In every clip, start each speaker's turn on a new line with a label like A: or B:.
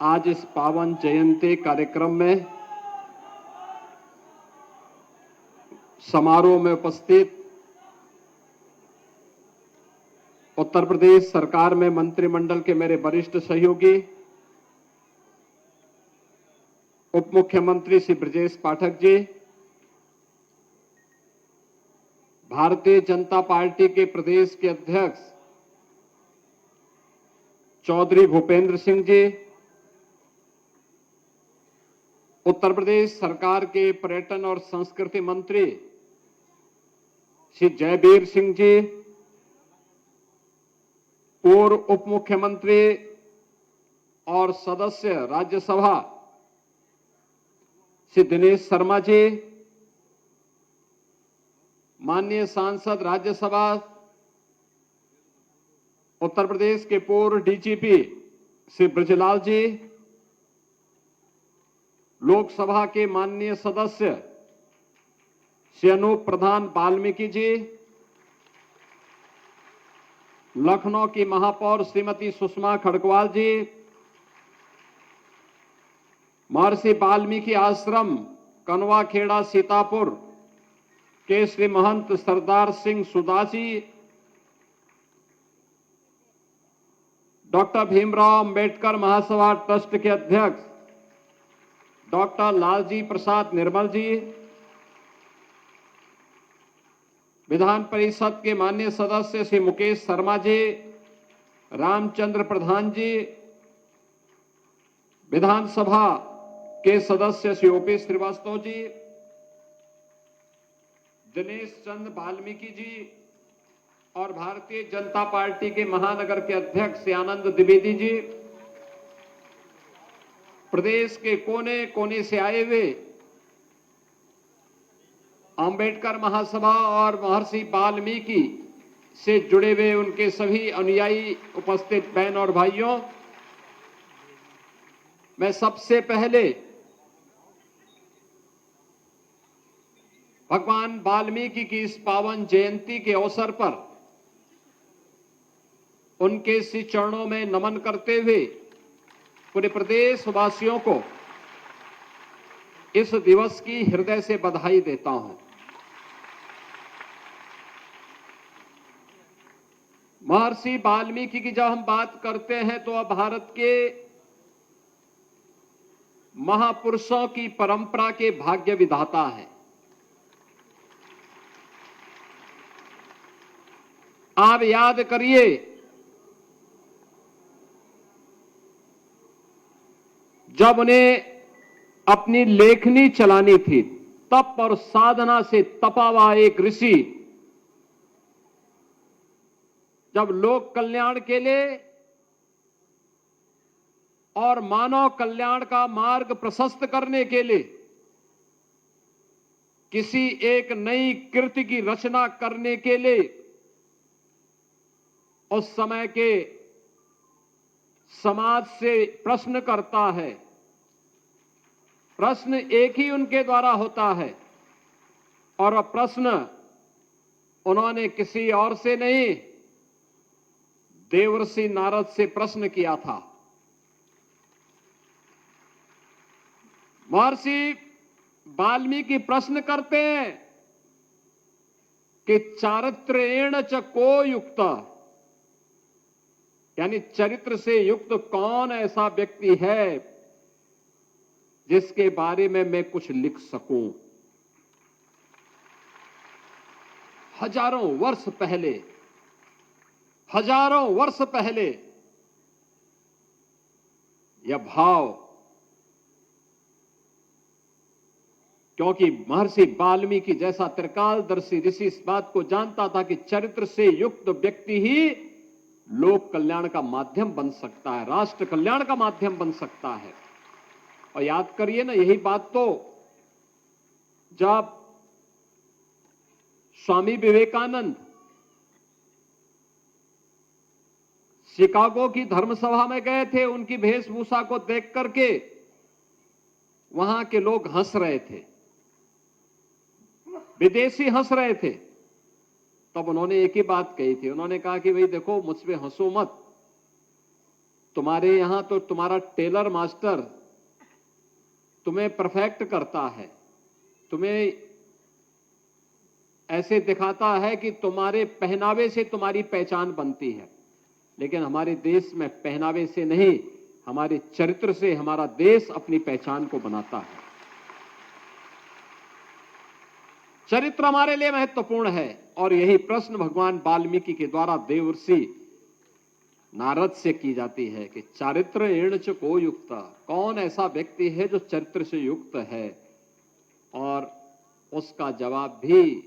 A: आज इस पावन जयंती कार्यक्रम में समारोह में उपस्थित उत्तर प्रदेश सरकार में मंत्रिमंडल के मेरे वरिष्ठ सहयोगी उप मुख्यमंत्री श्री ब्रजेश पाठक जी, भारतीय जनता पार्टी के प्रदेश के अध्यक्ष चौधरी भूपेंद्र सिंह जी, उत्तर प्रदेश सरकार के पर्यटन और संस्कृति मंत्री श्री जयवीर सिंह जी, पूर्व उप मुख्यमंत्री और सदस्य राज्यसभा श्री दिनेश शर्मा जी, माननीय सांसद राज्यसभा उत्तर प्रदेश के पूर्व डीजीपी श्री ब्रजलाल जी, लोकसभा के माननीय सदस्य श्री अनूप प्रधान वाल्मीकि जी, लखनऊ की महापौर श्रीमती सुषमा खड़गवाल जी, महर्षि वाल्मीकि आश्रम कनवा खेड़ा सीतापुर के श्री महंत सरदार सिंह सुदासी, डॉक्टर भीमराव अंबेडकर महासभा ट्रस्ट के अध्यक्ष डॉक्टर लालजी प्रसाद निर्मल जी, विधान परिषद के माननीय सदस्य श्री मुकेश शर्मा जी, रामचंद्र प्रधान जी, विधानसभा के सदस्य श्री ओपी श्रीवास्तव जी, दिनेश चंद्र वाल्मीकि जी और भारतीय जनता पार्टी के महानगर के अध्यक्ष श्री आनंद द्विवेदी जी, प्रदेश के कोने कोने से आए हुए अंबेडकर महासभा और महर्षि वाल्मीकि से जुड़े हुए उनके सभी अनुयायी उपस्थित बहन और भाइयों, मैं सबसे पहले भगवान वाल्मीकि की इस पावन जयंती के अवसर पर उनके श्री चरणों में नमन करते हुए पूरे प्रदेश वासियों को इस दिवस की हृदय से बधाई देता हूं। महर्षि वाल्मीकि की जब हम बात करते हैं तो अब भारत के महापुरुषों की परंपरा के भाग्य विधाता है। आप याद करिए, जब उन्हें अपनी लेखनी चलानी थी, तप और साधना से तपा हुआ एक ऋषि जब लोक कल्याण के लिए और मानव कल्याण का मार्ग प्रशस्त करने के लिए किसी एक नई कृति की रचना करने के लिए उस समय के समाज से प्रश्न करता है। प्रश्न एक ही उनके द्वारा होता है और वह प्रश्न उन्होंने किसी और से नहीं, देवर्षि नारद से प्रश्न किया था। महर्षि वाल्मीकि प्रश्न करते हैं कि चारित्रेण च को युक्त, यानी चरित्र से युक्त कौन ऐसा व्यक्ति है जिसके बारे में मैं कुछ लिख सकूं। हजारों वर्ष पहले यह भाव, क्योंकि महर्षि वाल्मीकि जैसा त्रिकालदर्शी ऋषि इस बात को जानता था कि चरित्र से युक्त व्यक्ति ही लोक कल्याण का माध्यम बन सकता है, राष्ट्र कल्याण का माध्यम बन सकता है। और याद करिए ना, यही बात तो जब स्वामी विवेकानंद शिकागो की धर्मसभा में गए थे, उनकी वेशभूषा को देख करके वहां के लोग हंस रहे थे, विदेशी हंस रहे थे। तब उन्होंने एक ही बात कही थी, उन्होंने कहा कि भाई देखो, मुझ पे हंसो मत, तुम्हारे यहां तो तुम्हारा टेलर मास्टर तुम्हें परफेक्ट करता है, तुम्हें ऐसे दिखाता है कि तुम्हारे पहनावे से तुम्हारी पहचान बनती है। लेकिन हमारे देश में पहनावे से नहीं, हमारे चरित्र से हमारा देश अपनी पहचान को बनाता है। चरित्र हमारे लिए महत्वपूर्ण है और यही प्रश्न भगवान वाल्मीकि के द्वारा देवर्षि नारद से की जाती है कि चारित्र एण च को युक्त, कौन ऐसा व्यक्ति है जो चरित्र से युक्त है। और उसका जवाब भी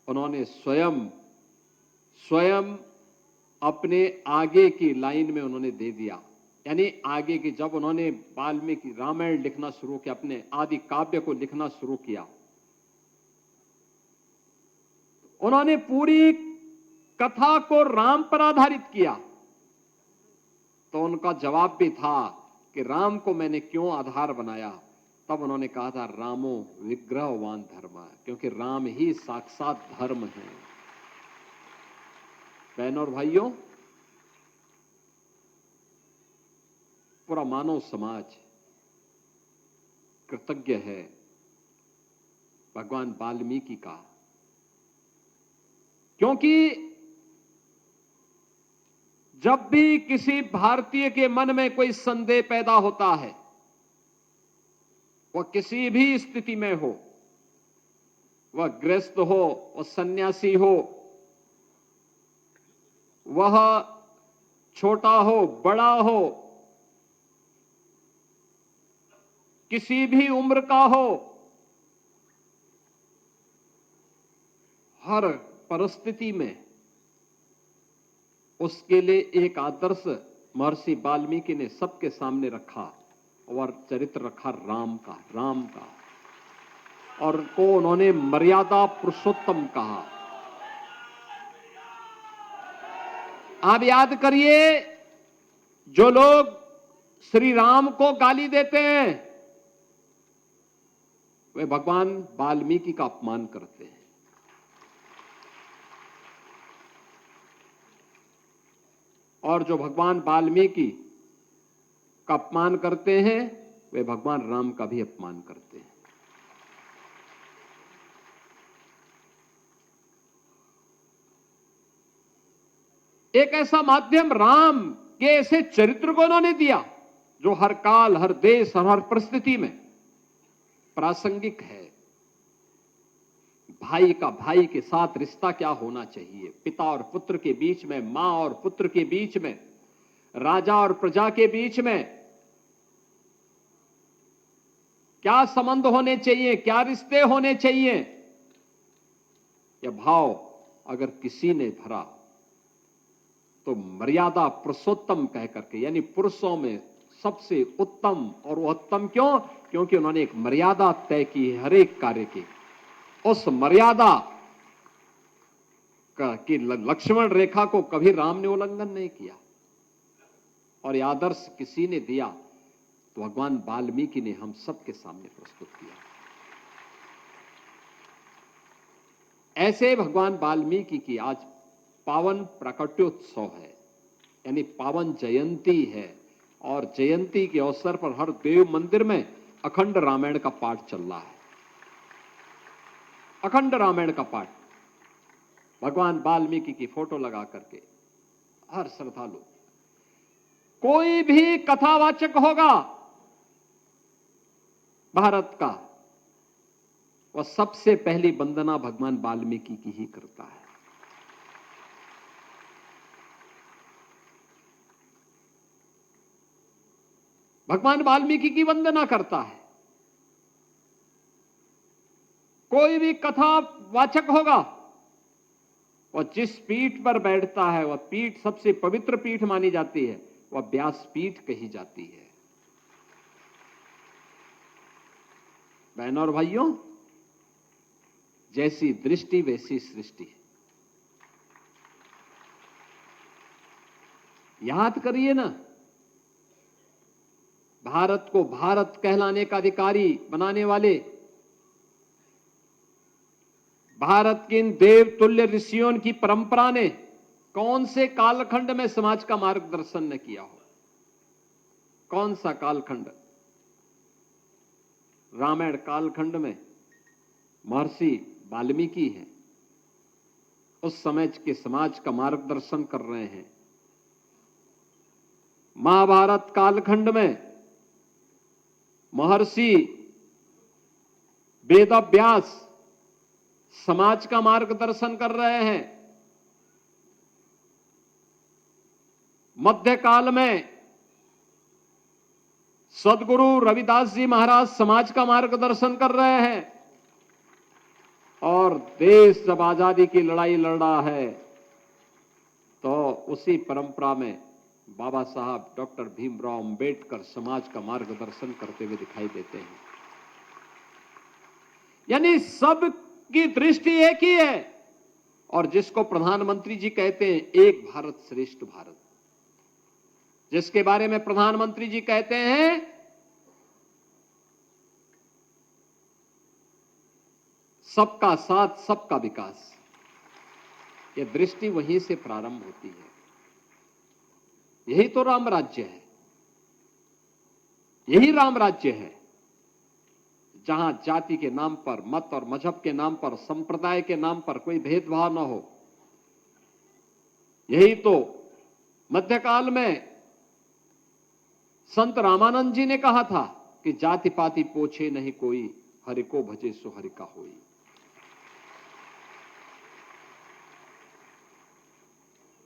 A: उन्होंने स्वयं अपने आगे की लाइन में उन्होंने दे दिया। यानी आगे की, जब उन्होंने वाल्मीकि रामायण लिखना शुरू किया, अपने आदि काव्य को लिखना शुरू किया, उन्होंने पूरी कथा को राम पर आधारित किया। तो उनका जवाब भी था कि राम को मैंने क्यों आधार बनाया। तब उन्होंने कहा था रामो विग्रहवान धर्म, क्योंकि राम ही साक्षात धर्म है। बहनों और भाइयों, पूरा मानव समाज कृतज्ञ है भगवान वाल्मीकि का, क्योंकि जब भी किसी भारतीय के मन में कोई संदेह पैदा होता है, वह किसी भी स्थिति में हो, वह गृहस्थ हो, वह सन्यासी हो, वह छोटा हो बड़ा हो, किसी भी उम्र का हो, हर परिस्थिति में उसके लिए एक आदर्श महर्षि वाल्मीकि ने सबके सामने रखा और चरित्र रखा राम का, और को उन्होंने मर्यादा पुरुषोत्तम कहा। आप याद करिए, जो लोग श्री राम को गाली देते हैं वे भगवान वाल्मीकि का अपमान करते हैं। और जो भगवान वाल्मीकि का अपमान करते हैं वे भगवान राम का भी अपमान करते हैं। एक ऐसा माध्यम राम के ऐसे चरित्र को उन्होंने दिया जो हर काल, हर देश और हर परिस्थिति में प्रासंगिक है। भाई का भाई के साथ रिश्ता क्या होना चाहिए, पिता और पुत्र के बीच में, मां और पुत्र के बीच में, राजा और प्रजा के बीच में क्या संबंध होने चाहिए, क्या रिश्ते होने चाहिए, यह भाव अगर किसी ने भरा तो मर्यादा पुरुषोत्तम कह करके, यानी पुरुषों में सबसे उत्तम। और वो उत्तम क्यों? क्योंकि उन्होंने एक मर्यादा तय की है हर एक कार्य की। उस मर्यादा की लक्ष्मण रेखा को कभी राम ने उल्लंघन नहीं किया, और यह आदर्श किसी ने दिया तो भगवान वाल्मीकि ने हम सबके सामने प्रस्तुत किया। ऐसे भगवान वाल्मीकि की आज पावन प्राकट्योत्सव है, यानी पावन जयंती है, और जयंती के अवसर पर हर देव मंदिर में अखंड रामायण का पाठ चल रहा है। अखंड रामायण का पाठ भगवान वाल्मीकि की फोटो लगा करके हर श्रद्धालु, कोई भी कथावाचक होगा भारत का, वह सबसे पहली वंदना भगवान वाल्मीकि की ही करता है। भगवान वाल्मीकि की वंदना करता है। कोई भी कथावाचक होगा, वह जिस पीठ पर बैठता है, वह पीठ सबसे पवित्र पीठ मानी जाती है, वह व्यास पीठ कही जाती है। बहनों और भाइयों, जैसी दृष्टि वैसी सृष्टि। याद करिए ना, भारत को भारत कहलाने का अधिकारी बनाने वाले भारत के इन देवतुल्य ऋषियों की परंपरा ने कौन से कालखंड में समाज का मार्गदर्शन न किया हो। कौन सा कालखंड? रामायण कालखंड में महर्षि वाल्मीकि हैं, उस समय के समाज का मार्गदर्शन कर रहे हैं। महाभारत कालखंड में महर्षि वेदव्यास समाज का मार्गदर्शन कर रहे हैं। मध्यकाल में सदगुरु रविदास जी महाराज समाज का मार्गदर्शन कर रहे हैं। और देश जब आजादी की लड़ाई लड़ रहा है तो उसी परंपरा में बाबा साहब डॉक्टर भीमराव अंबेडकर समाज का मार्गदर्शन करते हुए दिखाई देते हैं। यानी सबकी दृष्टि एक ही है, और जिसको प्रधानमंत्री जी कहते हैं एक भारत श्रेष्ठ भारत, जिसके बारे में प्रधानमंत्री जी कहते हैं सबका साथ सबका विकास, यह दृष्टि वहीं से प्रारंभ होती है। यही तो राम राज्य है, यही राम राज्य है, जहां जाति के नाम पर, मत और मजहब के नाम पर, संप्रदाय के नाम पर कोई भेदभाव न हो। यही तो मध्यकाल में संत रामानंद जी ने कहा था कि जाति पाति पोछे नहीं कोई, हरि को भजे सो हरि का होई।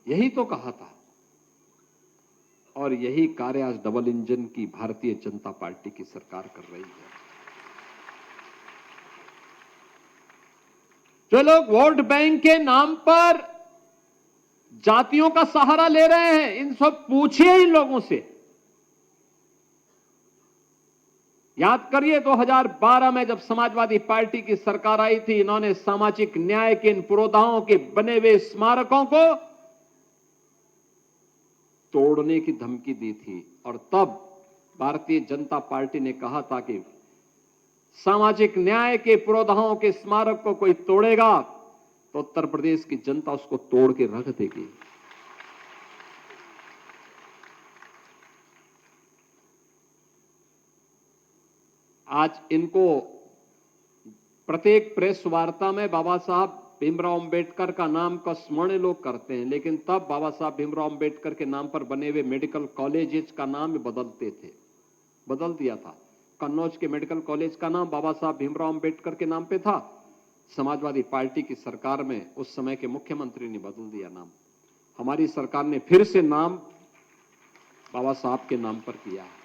A: यही तो कहा था, और यही कार्य आज डबल इंजन की भारतीय जनता पार्टी की सरकार कर रही है। जो लोग वोट बैंक के नाम पर जातियों का सहारा ले रहे हैं, इन सब पूछिए इन लोगों से। याद करिए 2012 में जब समाजवादी पार्टी की सरकार आई थी, इन्होंने सामाजिक न्याय के इन पुरोधाओं के बने हुए स्मारकों को तोड़ने की धमकी दी थी। और तब भारतीय जनता पार्टी ने कहा था कि सामाजिक न्याय के पुरोधाओं के स्मारक को कोई तोड़ेगा तो उत्तर प्रदेश की जनता उसको तोड़ के रख देगी। आज इनको प्रत्येक प्रेस वार्ता में बाबा साहब भीमराव अंबेडकर का नाम का स्मरण लोग करते हैं, लेकिन तब बाबा साहब भीमराव अंबेडकर के नाम पर बने हुए मेडिकल कॉलेजेस का नाम बदलते थे, बदल दिया था। कन्नौज के मेडिकल कॉलेज का नाम बाबा साहब भीमराव अंबेडकर के नाम पे था। समाजवादी पार्टी की सरकार में उस समय के मुख्यमंत्री ने बदल दिया नाम। हमारी सरकार ने फिर से नाम बाबा साहब के नाम पर किया है।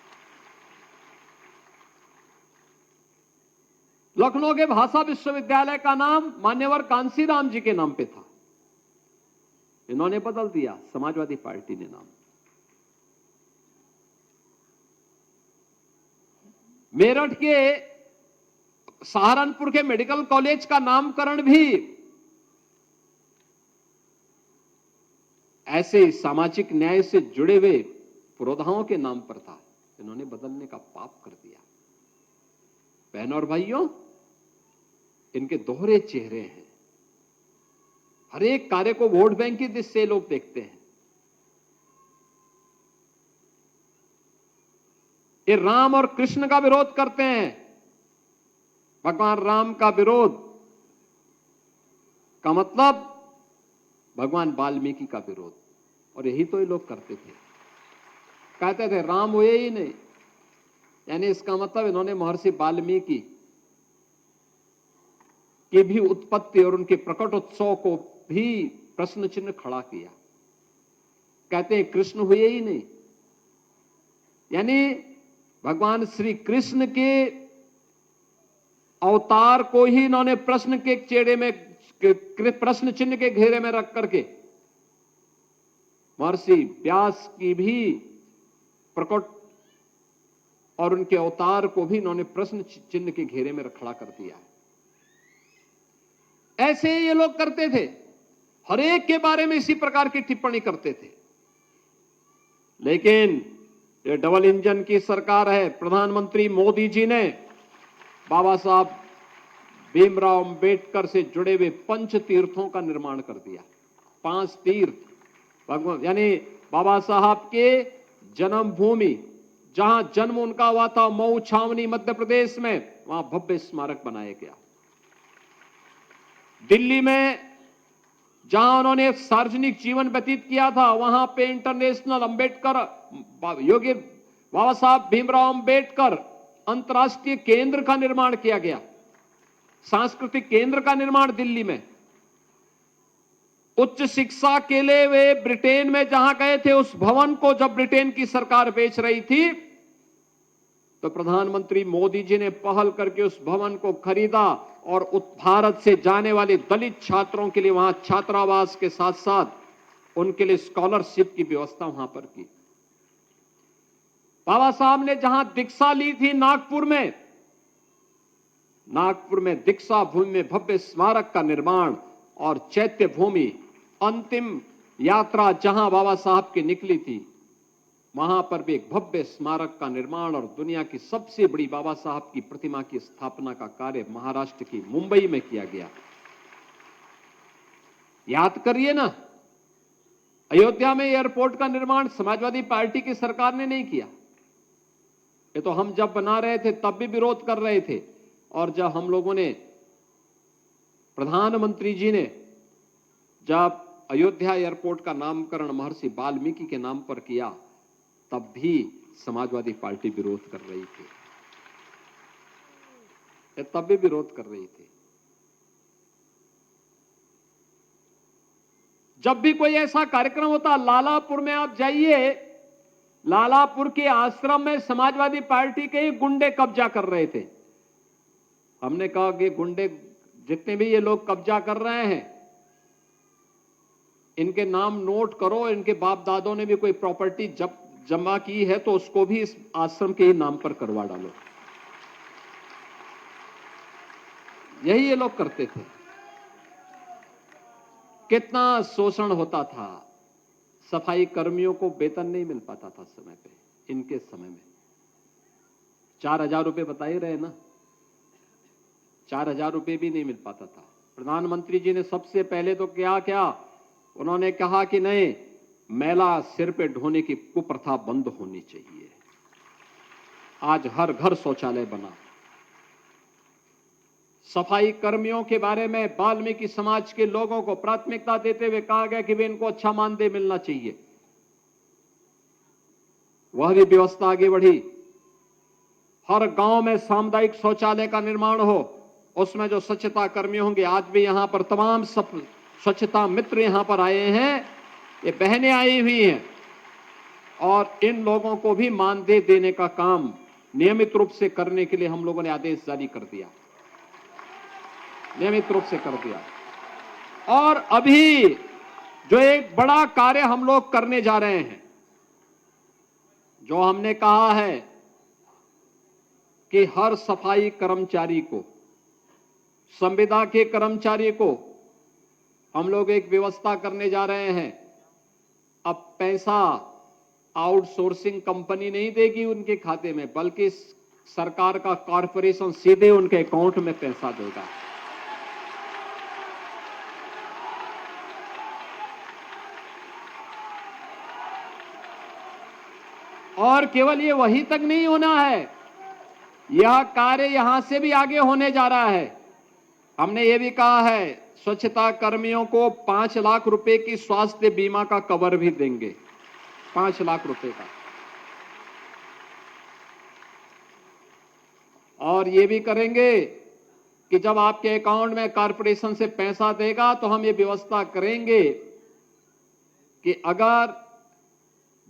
A: लखनऊ के भाषा विश्वविद्यालय का नाम मान्यवर कांसीराम जी के नाम पे था, इन्होंने बदल दिया, समाजवादी पार्टी ने नाम। मेरठ के, सहारनपुर के मेडिकल कॉलेज का नामकरण भी ऐसे सामाजिक न्याय से जुड़े हुए पुरोधाओं के नाम पर था, इन्होंने बदलने का पाप कर दिया। बहनों और भाइयों, इनके दोहरे चेहरे हैं। हर एक कार्य को वोट बैंक की दृष्टि से लोग देखते हैं। ये राम और कृष्ण का विरोध करते हैं। भगवान राम का विरोध का मतलब भगवान वाल्मीकि का विरोध, और यही तो ये लोग करते थे। कहते थे राम हुए ही नहीं, यानी इसका मतलब इन्होंने महर्षि वाल्मीकि की भी उत्पत्ति और उनके प्रकट उत्सव को भी प्रश्न चिन्ह खड़ा किया। कहते हैं कृष्ण हुए ही नहीं, यानी भगवान श्री कृष्ण के अवतार को ही इन्होंने प्रश्न के चेहरे में, प्रश्न चिन्ह के घेरे में रख करके महर्षि व्यास की भी प्रकट और उनके अवतार को भी इन्होंने प्रश्न चिन्ह के घेरे में खड़ा कर दिया है। ऐसे ये लोग करते थे, हर एक के बारे में इसी प्रकार की टिप्पणी करते थे। लेकिन ये डबल इंजन की सरकार है। प्रधानमंत्री मोदी जी ने बाबा साहब भीमराव अंबेडकर से जुड़े हुए 5 तीर्थों का निर्माण कर दिया। 5 तीर्थ भगवान, यानी बाबा साहब के जन्मभूमि जहां जन्म उनका हुआ था मऊ छावनी मध्य प्रदेश में, वहां भव्य स्मारक बनाया गया। दिल्ली में जहां उन्होंने सार्वजनिक जीवन व्यतीत किया था, वहां पे इंटरनेशनल अंबेडकर योगी बाबा साहब भीमराव अंबेडकर अंतर्राष्ट्रीय केंद्र का निर्माण किया गया, सांस्कृतिक केंद्र का निर्माण दिल्ली में। उच्च शिक्षा के लिए वे ब्रिटेन में जहां गए थे, उस भवन को जब ब्रिटेन की सरकार बेच रही थी, तो प्रधानमंत्री मोदी जी ने पहल करके उस भवन को खरीदा और भारत से जाने वाले दलित छात्रों के लिए वहां छात्रावास के साथ साथ उनके लिए स्कॉलरशिप की व्यवस्था वहां पर की। बाबा साहब ने जहां दीक्षा ली थी नागपुर में दीक्षा भूमि में भव्य स्मारक का निर्माण और चैत्य भूमि, अंतिम यात्रा जहां बाबा साहब की निकली थी, वहां पर भी एक भव्य स्मारक का निर्माण और दुनिया की सबसे बड़ी बाबा साहब की प्रतिमा की स्थापना का कार्य महाराष्ट्र की मुंबई में किया गया। याद करिए ना, अयोध्या में एयरपोर्ट का निर्माण समाजवादी पार्टी की सरकार ने नहीं किया। ये तो हम जब बना रहे थे तब भी विरोध कर रहे थे, और जब हम लोगों ने, प्रधानमंत्री जी ने जब अयोध्या एयरपोर्ट का नामकरण महर्षि वाल्मीकि के नाम पर किया, तब भी समाजवादी पार्टी विरोध कर रही थी, तब भी विरोध कर रही थी। जब भी कोई ऐसा कार्यक्रम होता, लालापुर में आप जाइए, लालापुर के आश्रम में समाजवादी पार्टी के ही गुंडे कब्जा कर रहे थे। हमने कहा कि गुंडे जितने भी ये लोग कब्जा कर रहे हैं, इनके नाम नोट करो, इनके बाप दादों ने भी कोई प्रॉपर्टी जमा की है तो उसको भी इस आश्रम के ही नाम पर करवा डालो। यही ये लोग करते थे। कितना शोषण होता था, सफाई कर्मियों को वेतन नहीं मिल पाता था समय पे, इनके समय में 4,000 रुपए बता ही रहे ना, 4,000 रुपए भी नहीं मिल पाता था। प्रधानमंत्री जी ने सबसे पहले तो क्या उन्होंने कहा कि नहीं, मैला सिर पे ढोने की कुप्रथा बंद होनी चाहिए। आज हर घर शौचालय बना। सफाई कर्मियों के बारे में वाल्मीकि समाज के लोगों को प्राथमिकता देते हुए कहा गया कि वे इनको अच्छा मानदेय मिलना चाहिए। वह भी व्यवस्था आगे बढ़ी। हर गांव में सामुदायिक शौचालय का निर्माण हो, उसमें जो स्वच्छता कर्मी होंगे, आज भी यहां पर तमाम स्वच्छता मित्र यहां पर आए हैं, ये बहनें आई हुई हैं, और इन लोगों को भी मानदेय देने का काम नियमित रूप से करने के लिए हम लोगों ने आदेश जारी कर दिया, नियमित रूप से कर दिया। और अभी जो एक बड़ा कार्य हम लोग करने जा रहे हैं, जो हमने कहा है कि हर सफाई कर्मचारी को, संविदा के कर्मचारी को हम लोग एक व्यवस्था करने जा रहे हैं। अब पैसा आउटसोर्सिंग कंपनी नहीं देगी उनके खाते में, बल्कि सरकार का कॉर्पोरेशन सीधे उनके अकाउंट में पैसा देगा। और केवल ये वहीं तक नहीं होना है, यह कार्य यहां से भी आगे होने जा रहा है। हमने ये भी कहा है, स्वच्छता कर्मियों को 5 लाख रुपए की स्वास्थ्य बीमा का कवर भी देंगे, 5 लाख रुपए का। और ये भी करेंगे कि जब आपके अकाउंट में कॉर्पोरेशन से पैसा देगा, तो हम ये व्यवस्था करेंगे कि अगर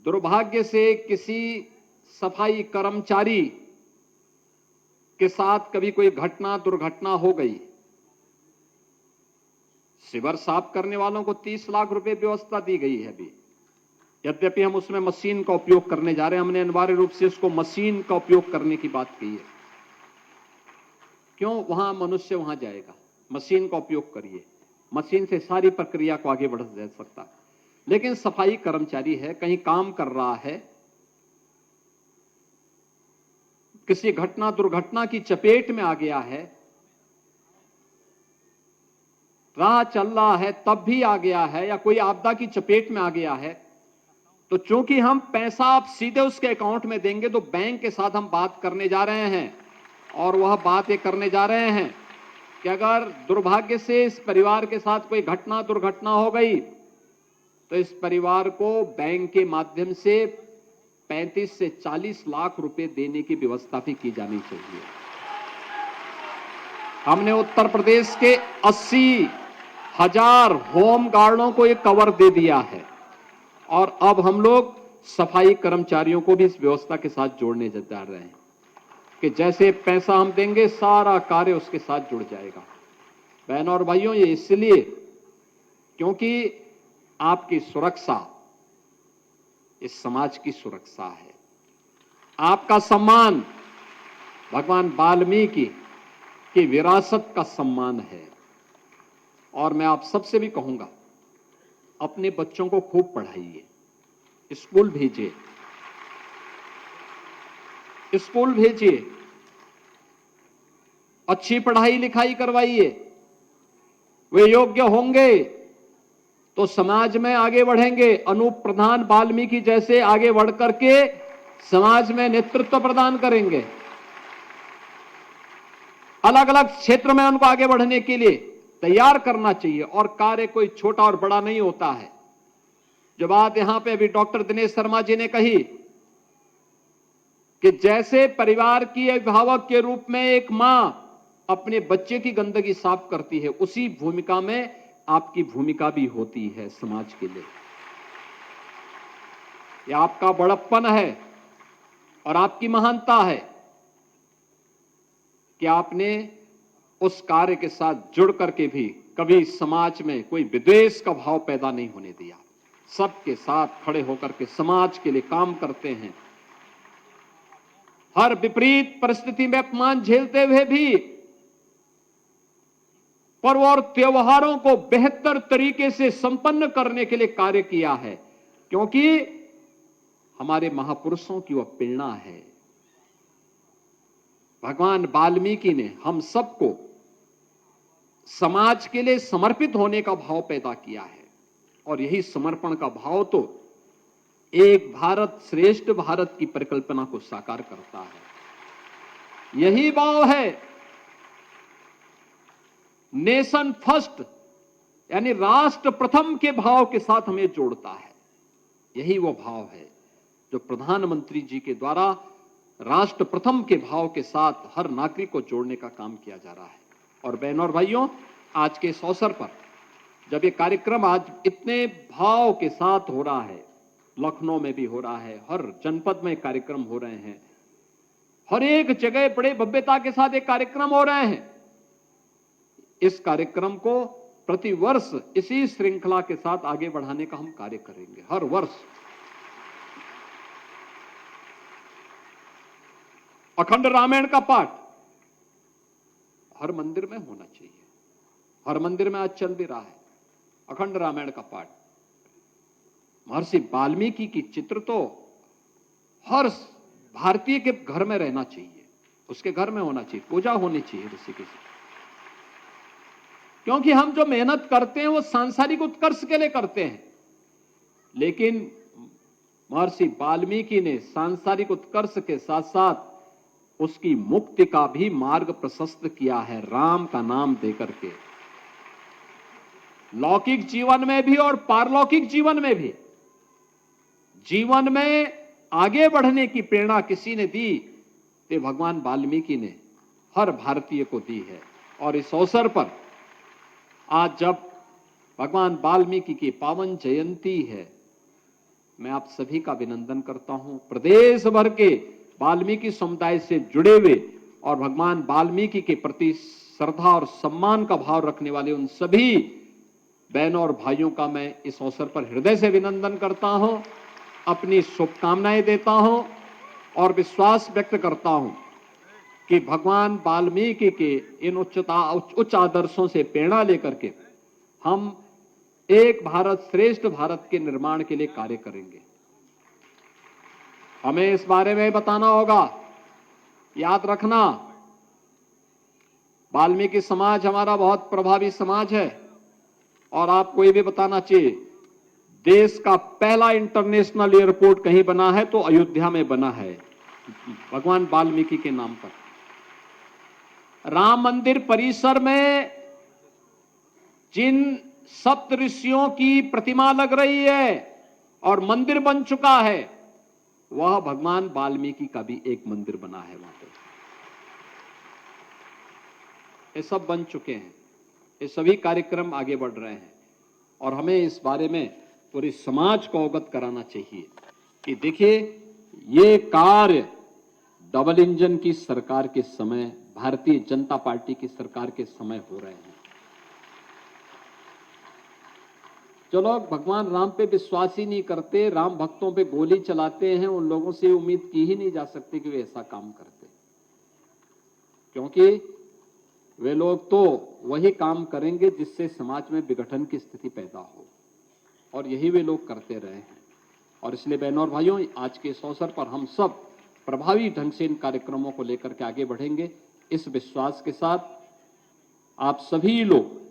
A: दुर्भाग्य से किसी सफाई कर्मचारी के साथ कभी कोई दुर्घटना हो गई, सीवर साफ करने वालों को 30 लाख रुपए व्यवस्था दी गई है अभी। यद्यपि हम उसमें मशीन का उपयोग करने जा रहे हैं, हमने अनिवार्य रूप से उसको मशीन का उपयोग करने की बात की है। क्यों? वहां मनुष्य वहां जाएगा, मशीन का उपयोग करिए, मशीन से सारी प्रक्रिया को आगे बढ़ जा सकता है। लेकिन सफाई कर्मचारी है, कहीं काम कर रहा है, किसी दुर्घटना की चपेट में आ गया है, राह चल रहा है तब भी आ गया है, या कोई आपदा की चपेट में आ गया है, तो चूंकि हम पैसा आप सीधे उसके अकाउंट में देंगे, तो बैंक के साथ हम बात करने जा रहे हैं और वह बात ये करने जा रहे हैं कि अगर दुर्भाग्य से इस परिवार के साथ कोई दुर्घटना हो गई तो इस परिवार को बैंक के माध्यम से 35 से 40 लाख रुपए देने की व्यवस्था भी की जानी चाहिए। हमने उत्तर प्रदेश के 80,000 होम गार्डों को एक कवर दे दिया है और अब हम लोग सफाई कर्मचारियों को भी इस व्यवस्था के साथ जोड़ने जा रहे हैं कि जैसे पैसा हम देंगे सारा कार्य उसके साथ जुड़ जाएगा। बहनों और भाइयों, ये इसलिए क्योंकि आपकी सुरक्षा इस समाज की सुरक्षा है। आपका सम्मान भगवान वाल्मीकि की विरासत का सम्मान है। और मैं आप सबसे भी कहूंगा, अपने बच्चों को खूब पढ़ाइए, स्कूल भेजिए, अच्छी पढ़ाई लिखाई करवाइए। वे योग्य होंगे तो समाज में आगे बढ़ेंगे। अनूप प्रधान वाल्मीकि जैसे आगे बढ़ करके समाज में नेतृत्व प्रदान करेंगे। अलग अलग क्षेत्र में उनको आगे बढ़ने के लिए तैयार करना चाहिए और कार्य कोई छोटा और बड़ा नहीं होता है। जो बात यहां पे अभी डॉक्टर दिनेश शर्मा जी ने कही कि जैसे परिवार की अभिभावक के रूप में एक मां अपने बच्चे की गंदगी साफ करती है, उसी भूमिका में आपकी भूमिका भी होती है समाज के लिए। यह आपका बड़प्पन है और आपकी महानता है कि आपने उस कार्य के साथ जुड़ करके भी कभी समाज में कोई विद्वेष का भाव पैदा नहीं होने दिया। सबके साथ खड़े होकर के समाज के लिए काम करते हैं। हर विपरीत परिस्थिति में अपमान झेलते हुए भी पर्व और त्योहारों को बेहतर तरीके से संपन्न करने के लिए कार्य किया है, क्योंकि हमारे महापुरुषों की वह प्रेरणा है। भगवान वाल्मीकि ने हम सबको समाज के लिए समर्पित होने का भाव पैदा किया है और यही समर्पण का भाव तो एक भारत श्रेष्ठ भारत की परिकल्पना को साकार करता है। यही भाव है नेशन फर्स्ट यानी राष्ट्र प्रथम के भाव के साथ हमें जोड़ता है। यही वो भाव है जो प्रधानमंत्री जी के द्वारा राष्ट्र प्रथम के भाव के साथ हर नागरिक को जोड़ने का काम किया जा रहा है। और बहनों और भाइयों, आज के इस अवसर पर जब ये कार्यक्रम आज इतने भाव के साथ हो रहा है, लखनऊ में भी हो रहा है, हर जनपद में कार्यक्रम हो रहे हैं, हर एक जगह बड़े भव्यता के साथ एक कार्यक्रम हो रहे हैं। इस कार्यक्रम को प्रति वर्ष इसी श्रृंखला के साथ आगे बढ़ाने का हम कार्य करेंगे। हर वर्ष अखंड रामायण का पाठ हर मंदिर में होना चाहिए। हर मंदिर में आज चल भी रहा है अखंड रामायण का पाठ। महर्षि वाल्मीकि की चित्र तो हर भारतीय के घर में रहना चाहिए, उसके घर में होना चाहिए, पूजा होनी चाहिए ऋषि की। क्योंकि हम जो मेहनत करते हैं वो सांसारिक उत्कर्ष के लिए करते हैं, लेकिन महर्षि वाल्मीकि ने सांसारिक उत्कर्ष के साथ साथ उसकी मुक्ति का भी मार्ग प्रशस्त किया है, राम का नाम देकर के। लौकिक जीवन में भी और पारलौकिक जीवन में भी, जीवन में आगे बढ़ने की प्रेरणा किसी ने दी तो भगवान वाल्मीकि ने हर भारतीय को दी है। और इस अवसर पर आज जब भगवान वाल्मीकि की पावन जयंती है, मैं आप सभी का अभिनंदन करता हूं। प्रदेश भर के वाल्मीकि समुदाय से जुड़े हुए और भगवान वाल्मीकि के प्रति श्रद्धा और सम्मान का भाव रखने वाले उन सभी बहनों और भाइयों का मैं इस अवसर पर हृदय से अभिनंदन करता हूं, अपनी शुभकामनाएं देता हूं और विश्वास व्यक्त करता हूं कि भगवान वाल्मीकि के इन उच्च आदर्शों से प्रेरणा लेकर के हम एक भारत श्रेष्ठ भारत के निर्माण के लिए कार्य करेंगे। हमें इस बारे में बताना होगा, याद रखना, वाल्मीकि समाज हमारा बहुत प्रभावी समाज है और आपको ये भी बताना चाहिए, देश का पहला इंटरनेशनल एयरपोर्ट कहीं बना है तो अयोध्या में बना है, भगवान वाल्मीकि के नाम पर। राम मंदिर परिसर में जिन सप्त ऋषियों की प्रतिमा लग रही है और मंदिर बन चुका है, वह भगवान वाल्मीकि का भी एक मंदिर बना है वहां पे। ये सब बन चुके हैं, ये सभी कार्यक्रम आगे बढ़ रहे हैं और हमें इस बारे में पूरे समाज को अवगत कराना चाहिए कि देखिए, ये कार्य डबल इंजन की सरकार के समय, भारतीय जनता पार्टी की सरकार के समय हो रहे हैं। जो लोग भगवान राम पे विश्वास ही नहीं करते, राम भक्तों पे गोली चलाते हैं, उन लोगों से उम्मीद की ही नहीं जा सकती कि वे ऐसा काम करते, क्योंकि वे लोग तो वही काम करेंगे जिससे समाज में विघटन की स्थिति पैदा हो, और यही वे लोग करते रहे हैं। और इसलिए बहनों और भाइयों, आज के इस अवसर पर हम सब प्रभावी ढंग से इन कार्यक्रमों को लेकर के आगे बढ़ेंगे, इस विश्वास के साथ। आप सभी लोग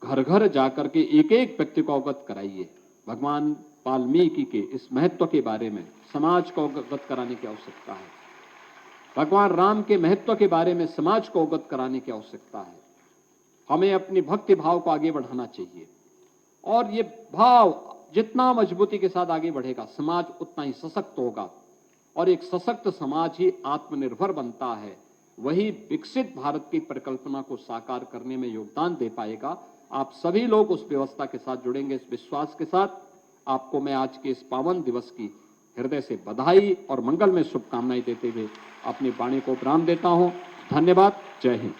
A: घर घर जाकर के एक एक व्यक्ति को अवगत कराइए, भगवान वाल्मीकि के इस महत्व के बारे में समाज को अवगत कराने की आवश्यकता है। भगवान राम के महत्व के बारे में समाज को अवगत कराने की आवश्यकता है। हमें अपनी भक्ति भाव को आगे बढ़ाना चाहिए, और ये भाव जितना मजबूती के साथ आगे बढ़ेगा, समाज उतना ही सशक्त होगा, और एक सशक्त समाज ही आत्मनिर्भर बनता है, वही विकसित भारत की परिकल्पना को साकार करने में योगदान दे पाएगा। आप सभी लोग उस व्यवस्था के साथ जुड़ेंगे, इस विश्वास के साथ। आपको मैं आज के इस पावन दिवस की हृदय से बधाई और मंगल में शुभकामनाएं देते हुए अपनी वाणी को विराम देता हूं। धन्यवाद। जय हिंद।